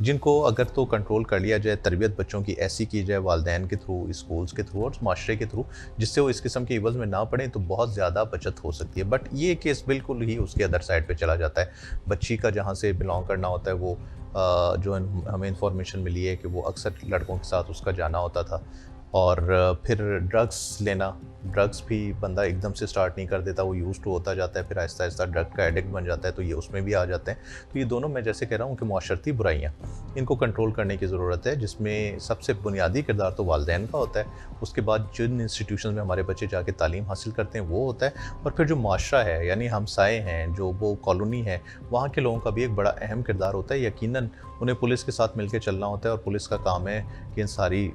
جن کو اگر تو کنٹرول کر لیا جائے، تربیت بچوں کی ایسی کی جائے والدین کے تھرو، اسکولز کے تھرو اور معاشرے کے تھرو، جس سے وہ اس قسم کے ایونز میں نہ پڑیں، تو بہت زیادہ بچت ہو سکتی ہے. بٹ یہ کیس بالکل ہی اس کے ادر سائڈ پہ چلا جاتا ہے. بچی کا جہاں سے بلانگ کرنا ہوتا ہے، وہ جو ہمیں انفارمیشن ملی ہے کہ وہ اکثر لڑکوں کے ساتھ اس کا جانا ہوتا تھا، اور پھر ڈرگس لینا. ڈرگس بھی بندہ ایک دم سے سٹارٹ نہیں کر دیتا، وہ یوز ٹو ہوتا جاتا ہے، پھر آہستہ آہستہ ڈرگ کا ایڈکٹ بن جاتا ہے، تو یہ اس میں بھی آ جاتے ہیں. تو یہ دونوں میں جیسے کہہ رہا ہوں کہ معاشرتی برائیاں، ان کو کنٹرول کرنے کی ضرورت ہے، جس میں سب سے بنیادی کردار تو والدین کا ہوتا ہے. اس کے بعد جن انسٹیٹیوشن میں ہمارے بچے جا کے تعلیم حاصل کرتے ہیں وہ ہوتا ہے، اور پھر جو معاشرہ ہے، یعنی ہمسائے ہیں، جو وہ کالونی ہے، وہاں کے لوگوں کا بھی ایک بڑا اہم کردار ہوتا ہے. یقیناً انہیں پولیس کے ساتھ مل کے چلنا ہوتا ہے، اور پولیس کا کام ہے کہ ان ساری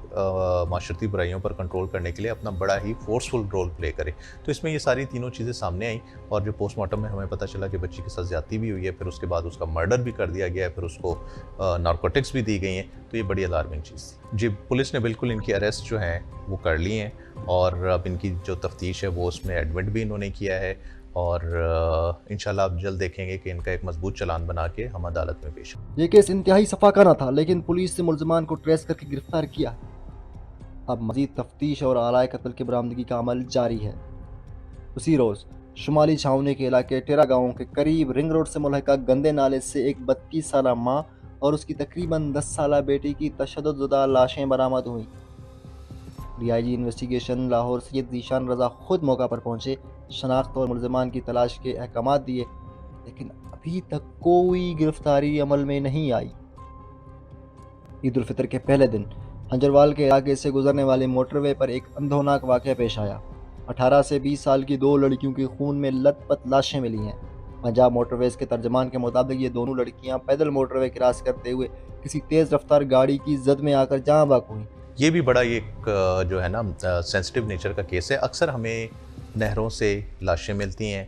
معاشرتی برائیوں پر کنٹرول کرنے کے لیے اپنا بڑا ہی فورسفل رول پلے کرے. تو اس میں یہ ساری تینوں چیزیں سامنے آئیں، اور جو پوسٹ مارٹم میں ہمیں پتہ چلا کہ بچی کے ساتھ زیادتی بھی ہوئی ہے، پھر اس کے بعد اس کا مرڈر بھی کر دیا گیا ہے، پھر اس کو نارکوٹکس بھی دی گئی ہیں، تو یہ بڑی الارمنگ چیز تھی. جی، پولیس نے بالکل ان کی اریسٹ جو ہیں وہ کر لی ہیں، اور اب ان کی جو تفتیش ہے وہ اس میں ایڈمٹ بھی انہوں نے کیا ہے، اور انشاءاللہ آپ جلد دیکھیں گے کہ ان کا ایک مضبوط چلان بنا کے ہم عدالت میں پیش ہوں. یہ کیس انتہائی صفاقانہ تھا، لیکن پولیس نے ملزمان کو ٹریس کر کے گرفتار کیا. اب مزید تفتیش اور اعلی قتل کی برآمدگی کا عمل جاری ہے. اسی روز شمالی چھاؤنی کے علاقے ٹیرا گاؤں کے قریب رنگ روڈ سے ملحقہ گندے نالے سے ایک 32 سالہ ماں اور اس کی تقریباً 10 سالہ بیٹی کی تشدد زدہ لاشیں برآمد ہوئیں. D I G investigation Lahore Syed Zeeshan Raza خود موقع پر پہنچے، شناخت اور ملزمان کی تلاش کے احکامات دیے، لیکن ابھی تک کوئی گرفتاری عمل میں نہیں آئی. عید الفطر کے پہلے دن ہنجروال کے علاقے سے گزرنے والے موٹر وے پر ایک اندھوناک واقعہ پیش آیا. 18 سے 20 سال کی 2 لڑکیوں کی خون میں لت پت لاشیں ملی ہیں. پنجاب موٹر ویز کے ترجمان کے مطابق یہ دونوں لڑکیاں پیدل موٹر وے کراس کرتے ہوئے کسی تیز رفتار گاڑی کی زد میں آ کر جاں بحق ہوئیں. یہ بھی بڑا ایک جو ہے نا سینسٹیو نیچر کا کیس ہے. اکثر ہمیں نہروں سے لاشیں ملتی ہیں.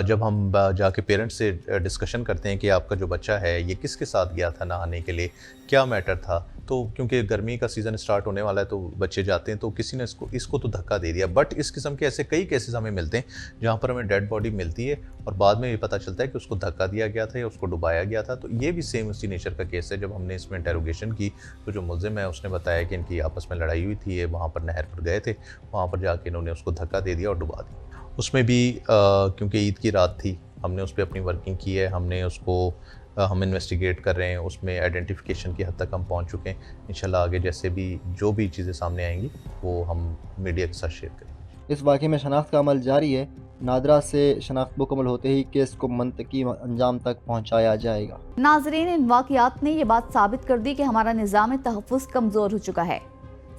جب ہم جا کے پیرنٹس سے ڈسکشن کرتے ہیں کہ آپ کا جو بچہ ہے یہ کس کے ساتھ گیا تھا نہانے کے لیے، کیا میٹر تھا، تو کیونکہ گرمی کا سیزن سٹارٹ ہونے والا ہے تو بچے جاتے ہیں، تو کسی نے اس کو تو دھکا دے دیا. بٹ اس قسم کے ایسے کئی کیسز ہمیں ملتے ہیں جہاں پر ہمیں ڈیڈ باڈی ملتی ہے اور بعد میں یہ پتہ چلتا ہے کہ اس کو دھکا دیا گیا تھا یا اس کو ڈبایا گیا تھا. تو یہ بھی سیم اسی نیچر کا کیس ہے. جب ہم نے اس میں انٹیروگیشن کی تو جو ملزم ہے اس نے بتایا کہ ان کی آپس میں لڑائی ہوئی تھی، وہاں پر نہر پر گئے تھے، وہاں پر جا کے انہوں نے اس کو دھکا دے دیا اور ڈبا دیا. اس میں بھی کیونکہ عید کی رات تھی، ہم نے اس پہ اپنی ورکنگ کی ہے، ہم انویسٹیگیٹ کر رہے ہیں، اس میں آئیڈینٹیفیکیشن کی حد تک ہم پہنچ چکے ہیں. انشاءاللہ آگے جیسے بھی جو بھی چیزیں سامنے آئیں گی وہ ہم میڈیا کے ساتھ شیئر کریں گے. اس واقعے میں شناخت کا عمل جاری ہے. نادرہ سے شناخت مکمل ہوتے ہی کیس کو منطقی انجام تک پہنچایا جائے گا. ناظرین، ان واقعات نے یہ بات ثابت کر دی کہ ہمارا نظام تحفظ کمزور ہو چکا ہے.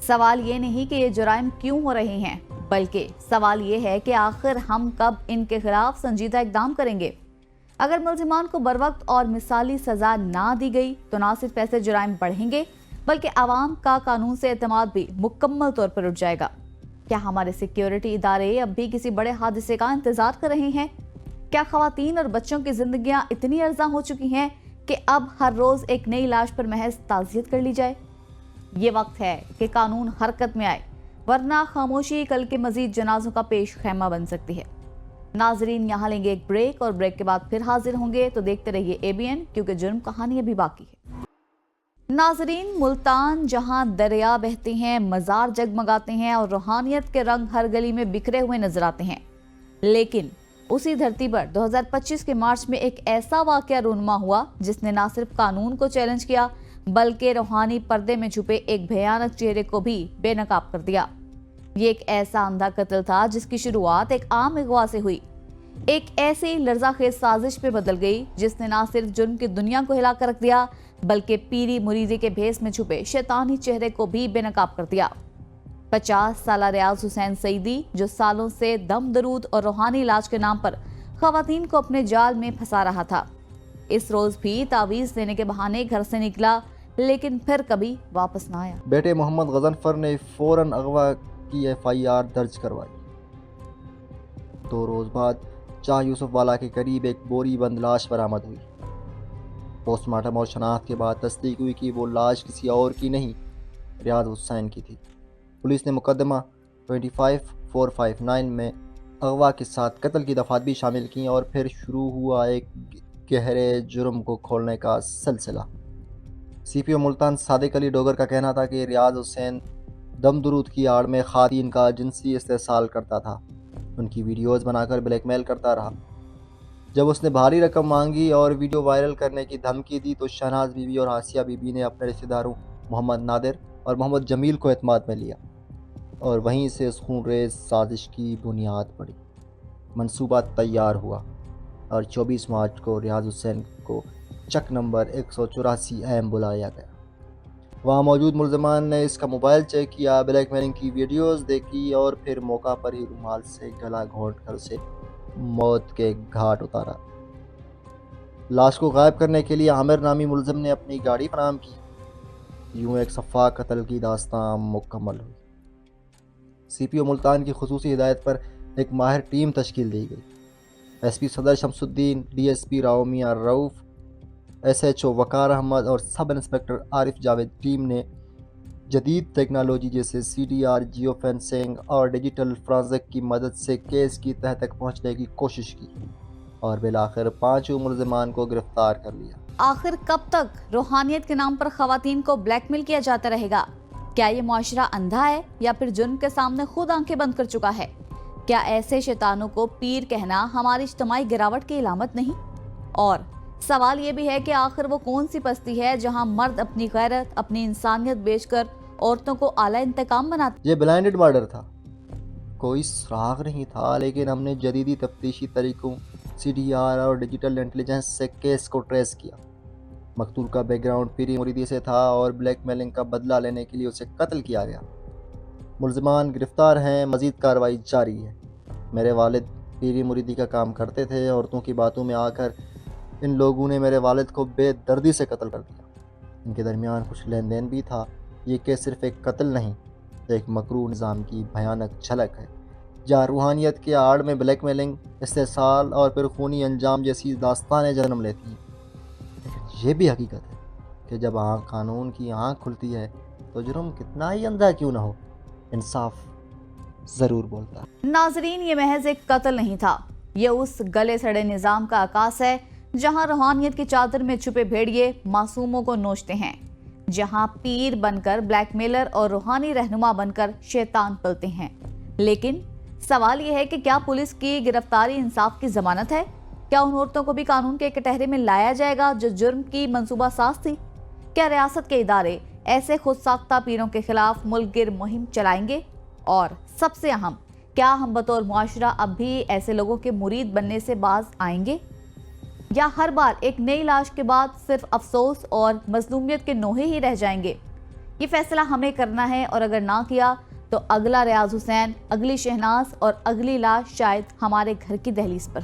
سوال یہ نہیں کہ یہ جرائم کیوں ہو رہے ہیں، بلکہ سوال یہ ہے کہ آخر ہم کب ان کے خلاف سنجیدہ اقدام کریں گے. اگر ملزمان کو بروقت اور مثالی سزا نہ دی گئی تو نہ صرف ایسے جرائم بڑھیں گے بلکہ عوام کا قانون سے اعتماد بھی مکمل طور پر اٹھ جائے گا. کیا ہمارے سیکیورٹی ادارے اب بھی کسی بڑے حادثے کا انتظار کر رہے ہیں؟ کیا خواتین اور بچوں کی زندگیاں اتنی ارزاں ہو چکی ہیں کہ اب ہر روز ایک نئی لاش پر محض تعزیت کر لی جائے؟ یہ وقت ہے کہ قانون حرکت میں آئے، ورنہ خاموشی کل کے مزید جنازوں کا پیش خیمہ بن سکتی ہے. ناظرین، یہاں لیں گے ایک بریک اور بریک کے بعد پھر حاضر ہوں گے، تو دیکھتے رہیے ABN، کیونکہ جرم کہانی ابھی باقی ہے. ناظرین، ملتان جہاں دریا بہتے ہیں، مزار جگمگاتے ہیں اور روحانیت کے رنگ ہر گلی میں بکھرے ہوئے نظر آتے ہیں، لیکن اسی دھرتی پر 2025 کے مارچ میں ایک ایسا واقعہ رونما ہوا جس نے نہ صرف قانون کو چیلنج کیا بلکہ روحانی پردے میں چھپے ایک بھیانک چہرے کو بھی بے نقاب کر دیا. یہ ایک ایسا اندھا قتل تھا جس کی شروعات ایک عام اغوا سے ہوئی، ایک ایسی لرزہ خیز سازش پہ بدل گئی جس نے نہ صرف جرم کی دنیا کو ہلا کر رکھ دیا بلکہ پیری مریدی کے بھیس میں چھپے شیطانی چہرے کو بھی بے نقاب کر دیا. 50 سالہ ریاض حسین سعیدی، جو سالوں سے دم درود اور روحانی علاج کے نام پر خواتین کو اپنے جال میں پھنسا رہا تھا، اس روز بھی تعویذ دینے کے بہانے گھر سے نکلا لیکن پھر کبھی واپس نہ آیا. بیٹے محمد غضنفر نے فوراً اغوا کی FIR درج کروائی. 2 روز بعد چاہ یوسف والا کے قریب ایک بوری بند لاش برآمد ہوئی. پوسٹ مارٹم اور شناخت کے بعد تصدیق ہوئی کہ وہ لاش کسی اور کی نہیں، ریاض حسین کی تھی. پولیس نے مقدمہ 25459 میں اغوا کے ساتھ قتل کی دفعات بھی شامل کیں اور پھر شروع ہوا ایک گہرے جرم کو کھولنے کا سلسلہ. سی پی او ملتان صادق علی ڈوگر کا کہنا تھا کہ ریاض حسین دم درود کی آڑ میں خواتین کا جنسی استحصال کرتا تھا، ان کی ویڈیوز بنا کر بلیک میل کرتا رہا۔ جب اس نے بھاری رقم مانگی اور ویڈیو وائرل کرنے کی دھمکی دی تو شہناز بی بی اور آسیہ بی بی نے اپنے رشتہ داروں محمد نادر اور محمد جمیل کو اعتماد میں لیا اور وہیں سے اس خون ریز سازش کی بنیاد پڑی۔ منصوبہ تیار ہوا اور 24 مارچ کو ریاض حسین کو چک نمبر 184 ایم بلایا گیا۔ وہاں موجود ملزمان نے اس کا موبائل چیک کیا، بلیک میلنگ کی ویڈیوز دیکھی اور پھر موقع پر ہی رومال سے گلا گھونٹ کر اسے موت کے گھاٹ اتارا۔ لاش کو غائب کرنے کے لیے عامر نامی ملزم نے اپنی گاڑی فراہم کی۔ یوں ایک شفاف قتل کی داستان مکمل ہوئی۔ سی پی او ملتان کی خصوصی ہدایت پر ایک ماہر ٹیم تشکیل دی گئی۔ ایس پی صدر شمس الدین، D S P Rao Mian Rauf, S H O Waqar Ahmed اور sub inspector Arif Javed team نے جدید ٹیکنالوجی جیسے C D R, geo fencing اور ڈیجیٹل فرانزک کی مدد سے کیس کی تہہ تک پہنچنے کی کوشش کی اور بالآخر 5 ملزمان کو گرفتار کر لیا۔ آخر کب تک روحانیت کے نام پر خواتین کو بلیک میل کیا جاتا رہے گا؟ کیا یہ معاشرہ اندھا ہے یا پھر جرم کے سامنے خود آنکھیں بند کر چکا ہے؟ کیا ایسے شیطانوں کو پیر کہنا ہماری اجتماعی گراوٹ کی علامت نہیں؟ اور سوال یہ بھی ہے کہ آخر وہ کون سی پستی ہے جہاں مرد اپنی غیرت، اپنی انسانیت بیچ کر عورتوں کو اعلیٰ انتقام بناتے؟ یہ بلائنڈڈ مرڈر تھا، کوئی سراغ نہیں تھا، لیکن ہم نے جدیدی تفتیشی طریقوں سی ڈی آر اور ڈیجیٹل انٹیلیجنس سے کیس کو ٹریس کیا۔ مقتول کا بیک گراؤنڈ پیری مریدی سے تھا اور بلیک میلنگ کا بدلہ لینے کے لیے اسے قتل کیا گیا۔ ملزمان گرفتار ہیں، مزید کارروائی جاری ہے۔ میرے والد پیری مریدی کا کام کرتے تھے، عورتوں کی باتوں میں آ کر ان لوگوں نے میرے والد کو بے دردی سے قتل کر دیا۔ ان کے درمیان کچھ لین دین بھی تھا۔ یہ کیس صرف ایک قتل نہیں، ایک مکروہ نظام کی بھیانک جھلک ہے، جہاں روحانیت کے آڑ میں بلیک میلنگ، استحصال اور پھر خونی انجام جیسی داستانیں جنم لیتی ہیں۔ لیکن یہ بھی حقیقت ہے کہ جب قانون کی آنکھ کھلتی ہے تو جرم کتنا ہی اندھا کیوں نہ ہو، انصاف ضرور بولتا ہے۔ ناظرین، یہ محض ایک قتل نہیں تھا، یہ اس گلے سڑے نظام کا عکاس ہے جہاں روحانیت کی چادر میں چھپے بھیڑیے معصوموں کو نوچتے ہیں، جہاں پیر بن کر بلیک میلر اور روحانی رہنما بن کر شیطان پلتے ہیں۔ لیکن سوال یہ ہے کہ کیا پولیس کی گرفتاری انصاف کی ضمانت ہے؟ کیا ان عورتوں کو بھی قانون کے کٹہرے میں لایا جائے گا جو جرم کی منصوبہ ساز تھی؟ کیا ریاست کے ادارے ایسے خود ساختہ پیروں کے خلاف ملک گیر مہم چلائیں گے؟ اور سب سے اہم، کیا ہم بطور معاشرہ اب بھی ایسے لوگوں کے مرید بننے سے باز آئیں گے؟ یا ہر بار ایک نئی لاش کے بعد صرف افسوس اور مظلومیت کے نوحے ہی رہ جائیں گے؟ یہ فیصلہ ہمیں کرنا ہے، اور اگر نہ کیا تو اگلا ریاض حسین، اگلی شہناز اور اگلی لاش شاید ہمارے گھر کی دہلیز پر۔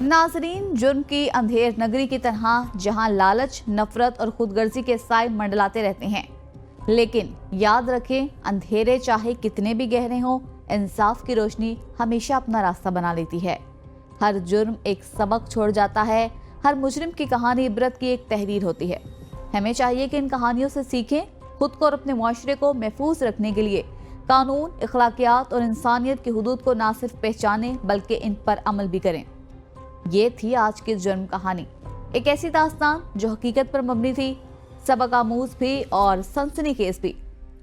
ناظرین، جرم کی اندھیر نگری کی طرح جہاں لالچ، نفرت اور خود غرضی کے سائے منڈلاتے رہتے ہیں، لیکن یاد رکھیں اندھیرے چاہے کتنے بھی گہرے ہوں، انصاف کی روشنی ہمیشہ اپنا راستہ بنا لیتی ہے۔ ہر جرم ایک سبق چھوڑ جاتا ہے، ہر مجرم کی کہانی عبرت کی ایک تحریر ہوتی ہے۔ ہمیں چاہیے کہ ان کہانیوں سے سیکھیں، خود کو اور اپنے معاشرے کو محفوظ رکھنے کے لیے قانون، اخلاقیات اور انسانیت کی حدود کو نہ صرف پہچانیں بلکہ ان پر عمل بھی کریں۔ یہ تھی آج کی جرم کہانی، ایک ایسی داستان جو حقیقت پر مبنی تھی، سبق آموز بھی اور سنسنی خیز بھی۔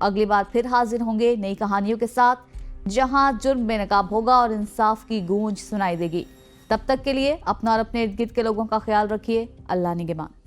اگلی بار پھر حاضر ہوں گے نئی کہانیوں کے ساتھ، جہاں جرم بے نقاب ہوگا اور انصاف کی گونج سنائی دے گی۔ تب تک کے لیے اپنا اور اپنے ارد گرد کے لوگوں کا خیال رکھیے۔ اللہ نگہبان۔